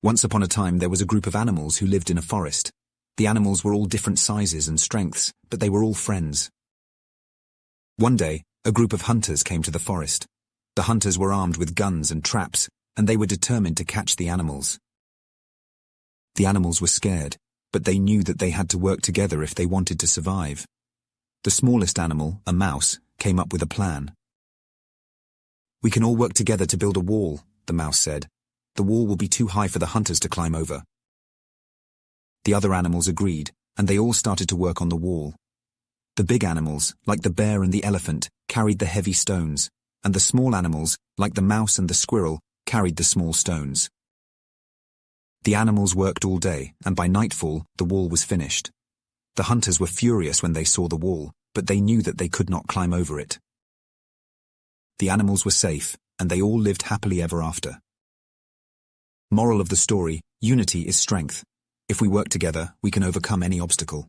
Once upon a time there was a group of animals who lived in a forest. The animals were all different sizes and strengths, but they were all friends. One day, a group of hunters came to the forest. The hunters were armed with guns and traps, and they were determined to catch the animals. The animals were scared, but they knew that they had to work together if they wanted to survive. The smallest animal, a mouse, came up with a plan. "We can all work together to build a wall," the mouse said. "The wall will be too high for the hunters to climb over." The other animals agreed, and they all started to work on the wall. The big animals, like the bear and the elephant, carried the heavy stones, and the small animals, like the mouse and the squirrel, carried the small stones. The animals worked all day, and by nightfall, the wall was finished. The hunters were furious when they saw the wall, but they knew that they could not climb over it. The animals were safe, and they all lived happily ever after. Moral of the story: unity is strength. If we work together, we can overcome any obstacle.